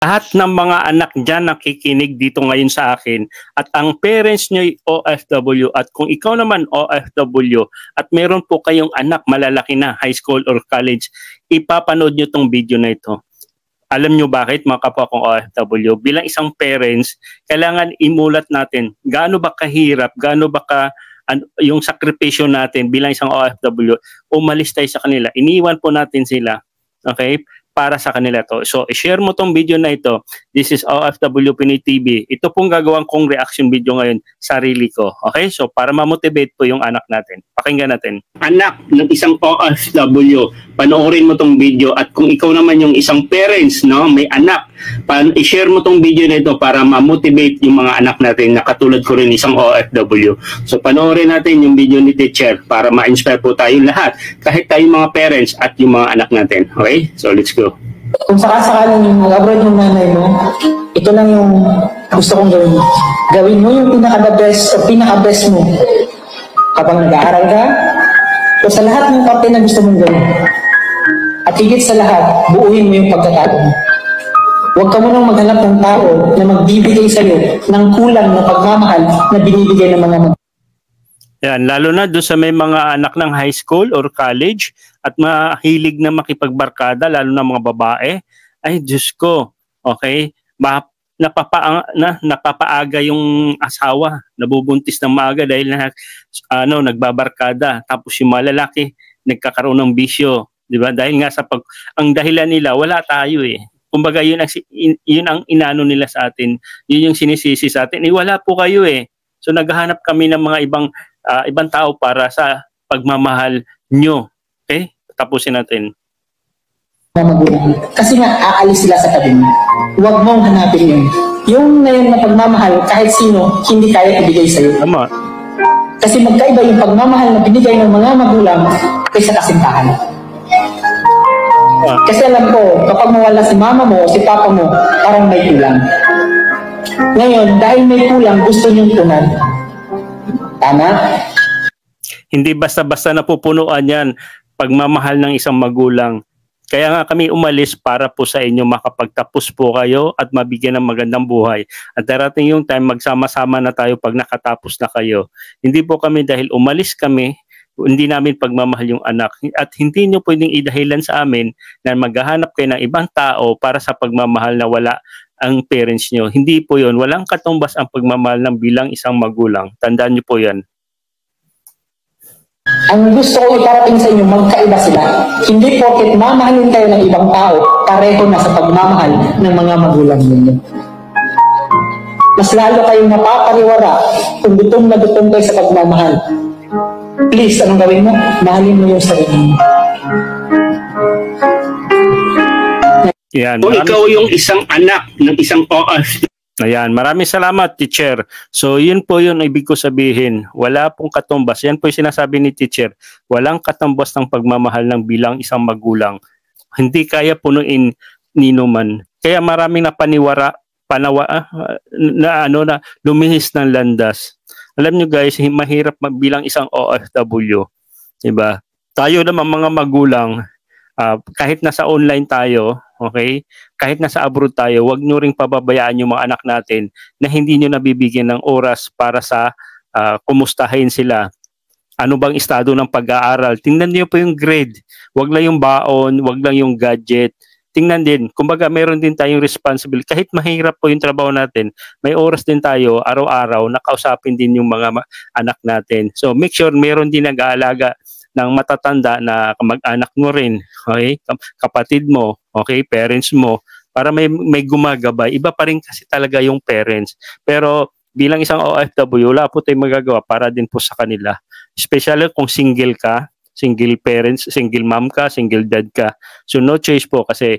lahat ng mga anak dyan nakikinig dito ngayon sa akin at ang parents nyo OFW at kung ikaw naman OFW at meron po kayong anak malalaki na high school or college, ipapanood nyo tong video na ito. Alam nyo bakit mga kapwa kong OFW? Bilang isang parents, kailangan imulat natin gaano ba kahirap, gaano ba yung sakripisyo natin bilang isang OFW, umalis tayo sa kanila. Iniwan po natin sila. Okay? Para sa kanila to. So, i-share mo tong video na ito. This is OFW Pinoy TV. Ito pong gagawin kong reaction video ngayon, sarili ko. Okay? So, para ma-motivate po yung anak natin. Pakinggan natin. Anak ng isang OFW, panoorin mo tong video at kung ikaw naman yung isang parents, no, may anak, i-share mo tong video na ito para ma-motivate yung mga anak natin na katulad ko rin isang OFW. So, panoorin natin yung video ni teacher para ma-inspire po tayong lahat, kahit tayong mga parents at yung mga anak natin. Okay? So, let's go. Kung sakasakaling mag-abroad yung nanay mo, ito lang yung gusto kong gawin. Gawin mo yung pinaka-best o pinaka-best mo kapag nag-aaral ka o sa lahat ng parte na gusto mong gawin. At higit sa lahat, buuin mo yung pagkakataon mo. Huwag ka munang maghanap ng tao na magbibigay sa'yo ng kulang na pagmamahal na binibigay ng mga Yan, lalo na doon sa may mga anak ng high school or college at mahilig na makipagbarkada, lalo na mga babae. Ay, Diyos ko, okay? Napapaaga yung asawa, nabubuntis ng maaga dahil nagbabarkada. Tapos yung mga lalaki, nagkakaroon ng bisyo. Diba? Dahil nga ang dahilan nila, wala tayo eh. Kumbaga yun ang inano nila sa atin, yun yung sinisisi sa atin. Wala po kayo eh. So naghahanap kami ng mga ibang tao para sa pagmamahal nyo. Okay? Tapusin natin. Kasi nga, aalis sila sa tabi mo. Huwag mong hanapin yun. Yung na pagmamahal, kahit sino, hindi kaya ibigay sa'yo. Tama. Kasi magkaiba yung pagmamahal na binigay ng mga magulang kaysa kasintahan. Kasi alam ko, kapag mawala si mama mo o si papa mo, parang may kulang. Ngayon, dahil may kulang, gusto niyong tunan. Tama? Hindi basta-basta napupunuan yan pagmamahal ng isang magulang. Kaya nga kami umalis para po sa inyo makapagtapos po kayo at mabigyan ng magandang buhay. At darating yung time magsama-sama na tayo pag nakatapos na kayo. Hindi po kami dahil umalis kami, hindi namin pagmamahal yung anak. At hindi nyo pwedeng idahilan sa amin na maghahanap kayo ng ibang tao para sa pagmamahal na wala ang parents nyo. Hindi po yun. Walang katumbas ang pagmamahal ng bilang isang magulang. Tandaan nyo po yan. Ang gusto ko iparating sa inyo, magkaiba sila. Hindi porket mamahalin kayo ng ibang tao, pareho na sa pagmamahal ng mga magulang ninyo. Mas lalo kayong mapapariwara kung gutom na gutom kayo sa pagmamahal. Please, anong gawin mo? Mahalin mo yung sarili mo. Yan, kung ikaw yung isang anak ng isang OFW. Ayan, maraming salamat, teacher. So, yun po yun ibig ko sabihin. Wala pong katumbas. Yan po yung sinasabi ni teacher. Walang katumbas ng pagmamahal ng bilang isang magulang. Hindi kaya punuin ninuman. Kaya maraming na lumihis ng landas. Alam nyo guys, mahirap bilang isang OFW. Diba? Tayo naman mga magulang, kahit nasa online tayo, okay? Kahit nasa abroad tayo, wag nyo ring pababayaan yung mga anak natin na hindi nyo nabibigyan ng oras para sa kumustahin sila. Ano bang estado ng pag-aaral? Tingnan niyo po yung grade. Wag lang yung baon, wag lang yung gadget. Tingnan din, kumbaga meron din tayong responsibility. Kahit mahirap po yung trabaho natin, may oras din tayo araw-araw na kausapin din yung mga anak natin. So make sure meron din nag-aalaga ng matatanda na kamag-anak mo rin, okay? Kapatid mo, okay? Parents mo, para may gumagabay. Iba pa rin kasi talaga yung parents. Pero bilang isang OFW, wala po tayong magagawa para din po sa kanila. Especially kung single ka, single parents, single mom ka, single dad ka. So no choice po kasi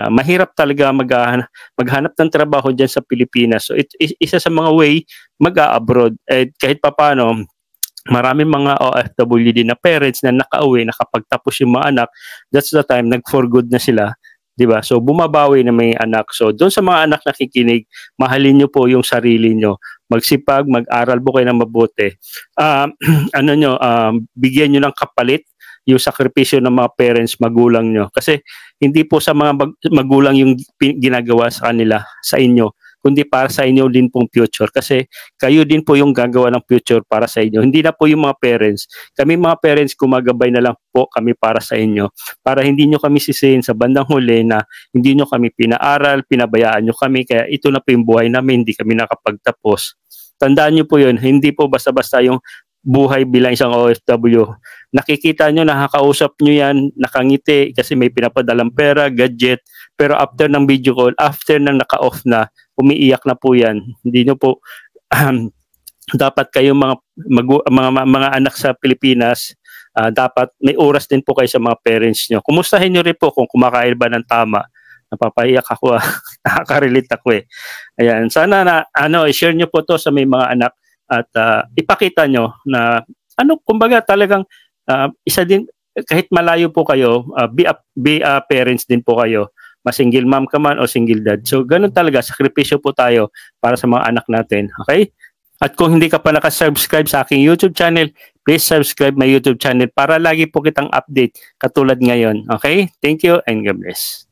mahirap talaga maghanap ng trabaho dyan sa Pilipinas. So isa sa mga way mag-a-abroad. Kahit papano, maraming mga OFW din na parents na nakauwi, nakapagtapos yung mga anak, that's the time, nag-for good na sila. Diba? So, bumabawi na may anak. So, doon sa mga anak nakikinig, mahalin nyo po yung sarili nyo. Magsipag, mag-aral po kayo ng mabuti. Bigyan nyo ng kapalit yung sakripisyo ng mga parents, magulang nyo. Kasi hindi po sa mga magulang yung ginagawa sa kanila, sa inyo, kundi para sa inyo din pong future. Kasi kayo din po yung gagawa ng future para sa inyo. Hindi na po yung mga parents. Kami mga parents, gumagabay na lang po kami para sa inyo. Para hindi nyo kami sisihin sa bandang huli na hindi nyo kami pinaaral, pinabayaan nyo kami. Kaya ito na po yung buhay namin, hindi kami nakapagtapos. Tandaan nyo po yun, hindi po basta-basta yung buhay bilang isang OFW. Nakikita nyo, nakakausap nyo yan, nakangiti kasi may pinapadalang pera, gadget, pero after ng video call, after nang naka-off na, umiiyak na po yan. Hindi nyo po, dapat kayo mga anak sa Pilipinas, dapat may oras din po kayo sa mga parents nyo. Kumustahin nyo rin po kung kumakain ba ng tama. Napapahiyak ako, nakaka-relate ako eh. Ayan, sana na i-share nyo po to sa may mga anak at ipakita nyo na kumbaga talagang isa din, kahit malayo po kayo, be a parents din po kayo. Single mom ka man o single dad. So ganun talaga, sakripisyo po tayo para sa mga anak natin. Okay? At kung hindi ka pa nakasubscribe sa aking YouTube channel, please subscribe my YouTube channel para lagi po kitang update katulad ngayon. Okay? Thank you and God bless.